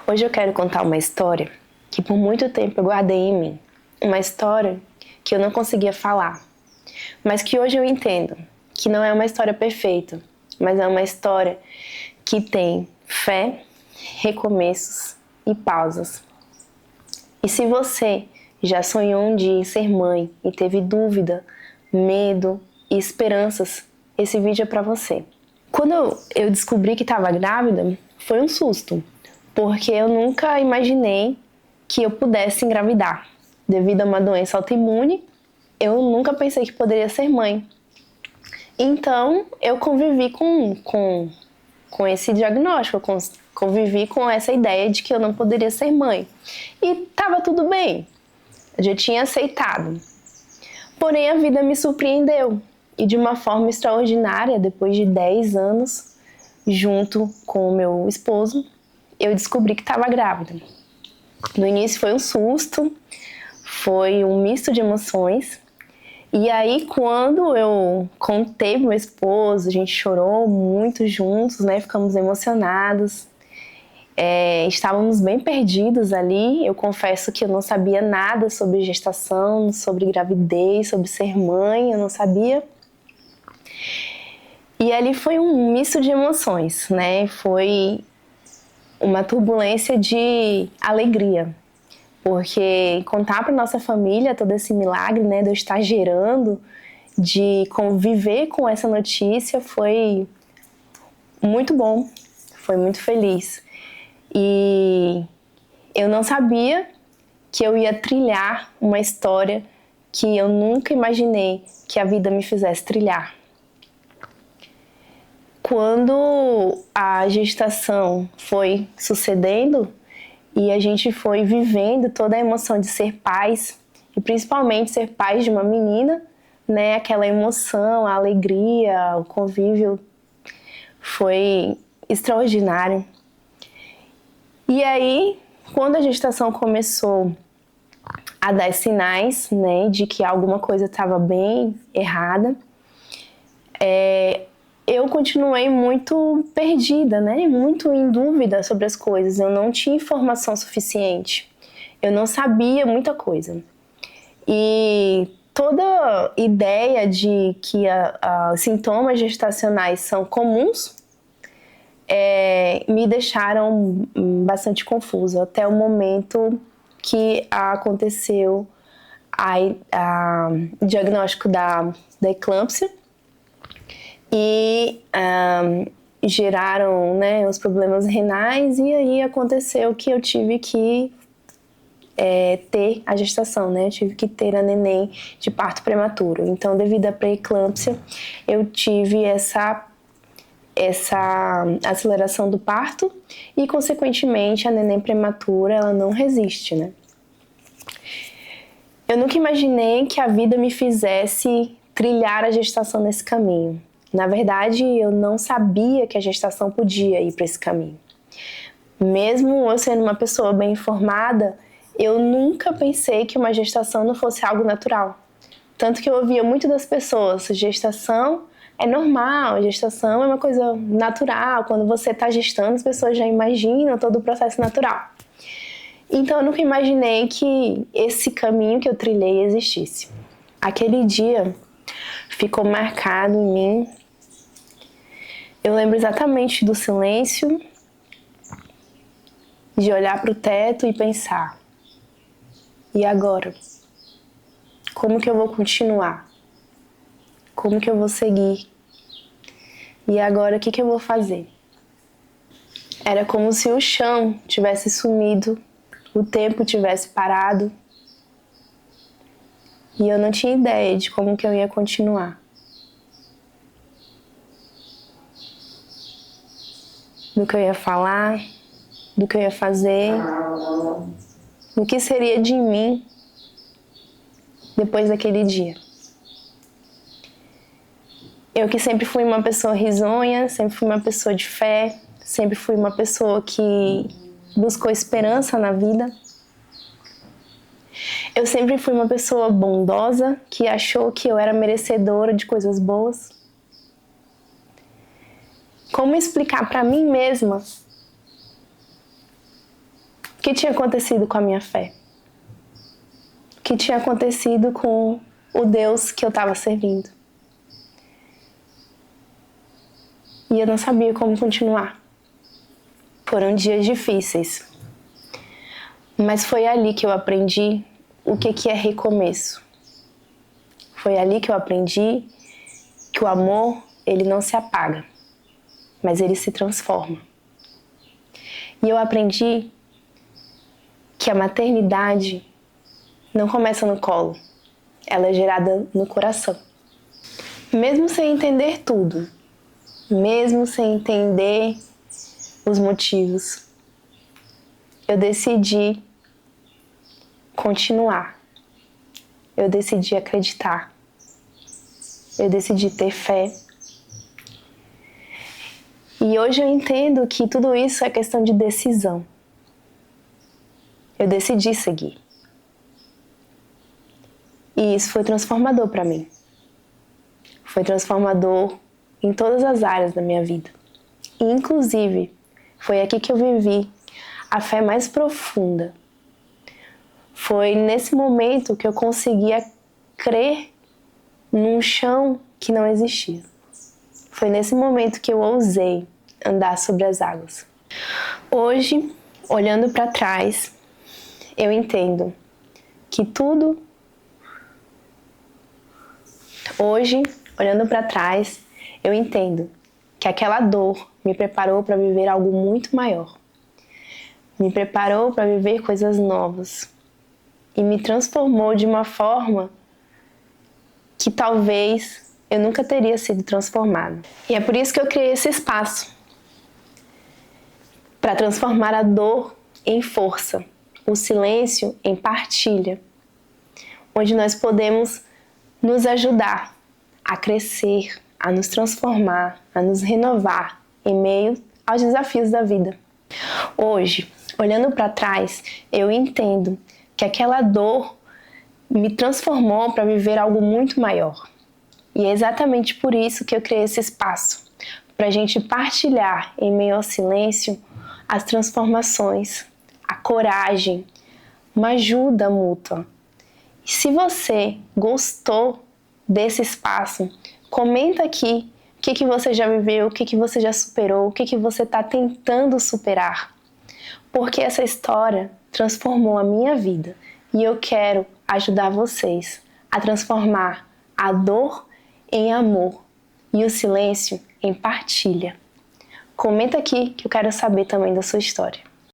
Hoje eu quero contar uma história que por muito tempo eu guardei em mim. Uma história que eu não conseguia falar, mas que hoje eu entendo que não é uma história perfeita, mas é uma história que tem fé, recomeços e pausas. E se você já sonhou um dia em ser mãe e teve dúvida, medo e esperanças, esse vídeo é para você. Quando eu descobri que estava grávida, foi um susto, porque eu nunca imaginei que eu pudesse engravidar. Devido a uma doença autoimune, eu nunca pensei que poderia ser mãe. Então, eu convivi com esse diagnóstico, convivi com essa ideia de que eu não poderia ser mãe. E estava tudo bem, eu já tinha aceitado. Porém, a vida me surpreendeu. E de uma forma extraordinária, depois de 10 anos, junto com o meu esposo, eu descobri que estava grávida. No início foi um susto, foi um misto de emoções. E aí, quando eu contei pro meu esposo, a gente chorou muito juntos, né? Ficamos emocionados. Estávamos bem perdidos ali. Eu confesso que eu não sabia nada sobre gestação, sobre gravidez, sobre ser mãe, eu não sabia. E ali foi um misto de emoções, né? Foi uma turbulência de alegria, porque contar para nossa família todo esse milagre, né, de eu estar gerando, de conviver com essa notícia, foi muito bom, foi muito feliz. E eu não sabia que eu ia trilhar uma história que eu nunca imaginei que a vida me fizesse trilhar. Quando a gestação foi sucedendo e a gente foi vivendo toda a emoção de ser pais, e principalmente ser pais de uma menina, né? Aquela emoção, a alegria, o convívio foi extraordinário. E aí, quando a gestação começou a dar sinais, né, de que alguma coisa estava bem errada, eu continuei muito perdida, né? Muito em dúvida sobre as coisas. Eu não tinha informação suficiente. Eu não sabia muita coisa. E toda ideia de que sintomas gestacionais são comuns me deixaram bastante confusa até o momento que aconteceu o diagnóstico da eclâmpsia. E geraram, né, os problemas renais, e aí aconteceu que eu tive que ter a gestação, né? Eu tive que ter a neném de parto prematuro. Então, devido à pré-eclâmpsia, eu tive essa aceleração do parto e, consequentemente, a neném prematura, ela não resiste, né? Eu nunca imaginei que a vida me fizesse trilhar a gestação nesse caminho. Na verdade, eu não sabia que a gestação podia ir para esse caminho. Mesmo eu sendo uma pessoa bem informada, eu nunca pensei que uma gestação não fosse algo natural. Tanto que eu ouvia muito das pessoas, gestação é normal, gestação é uma coisa natural. Quando você está gestando, as pessoas já imaginam todo o processo natural. Então eu nunca imaginei que esse caminho que eu trilhei existisse. Aquele dia ficou marcado em mim. Eu lembro exatamente do silêncio, de olhar para o teto e pensar: e agora? Como que eu vou continuar? Como que eu vou seguir? E agora o que eu vou fazer? Era como se o chão tivesse sumido, o tempo tivesse parado, e eu não tinha ideia de como que eu ia continuar. Do que eu ia falar, do que eu ia fazer, do que seria de mim depois daquele dia. Eu que sempre fui uma pessoa risonha, sempre fui uma pessoa de fé, sempre fui uma pessoa que buscou esperança na vida. Eu sempre fui uma pessoa bondosa, que achou que eu era merecedora de coisas boas. Como explicar para mim mesma que tinha acontecido com a minha fé? O que tinha acontecido com o Deus que eu estava servindo? E eu não sabia como continuar. Foram dias difíceis. Mas foi ali que eu aprendi o que é recomeço. Foi ali que eu aprendi que o amor, ele não se apaga, mas ele se transforma. E eu aprendi que a maternidade não começa no colo, ela é gerada no coração. Mesmo sem entender tudo, mesmo sem entender os motivos, eu decidi continuar. Eu decidi acreditar. Eu decidi ter fé. E hoje eu entendo que tudo isso é questão de decisão. Eu decidi seguir. E isso foi transformador para mim. Foi transformador em todas as áreas da minha vida. E, inclusive, foi aqui que eu vivi a fé mais profunda. Foi nesse momento que eu conseguia crer num chão que não existia. Foi nesse momento que eu ousei andar sobre as águas. Hoje, olhando para trás, eu entendo que tudo... Hoje, olhando para trás, eu entendo que aquela dor me preparou para viver algo muito maior. Me preparou para viver coisas novas. E me transformou de uma forma que talvez eu nunca teria sido transformada. E é por isso que eu criei esse espaço, para transformar a dor em força, o silêncio em partilha, onde nós podemos nos ajudar a crescer, a nos transformar, a nos renovar em meio aos desafios da vida. Hoje, olhando para trás, eu entendo que aquela dor me transformou para viver algo muito maior. E é exatamente por isso que eu criei esse espaço, para a gente partilhar em meio ao silêncio as transformações, a coragem, uma ajuda mútua. E se você gostou desse espaço, comenta aqui o que você já viveu, o que você já superou, o que você está tentando superar. Porque essa história transformou a minha vida e eu quero ajudar vocês a transformar a dor em amor e o silêncio em partilha. Comenta aqui que eu quero saber também da sua história.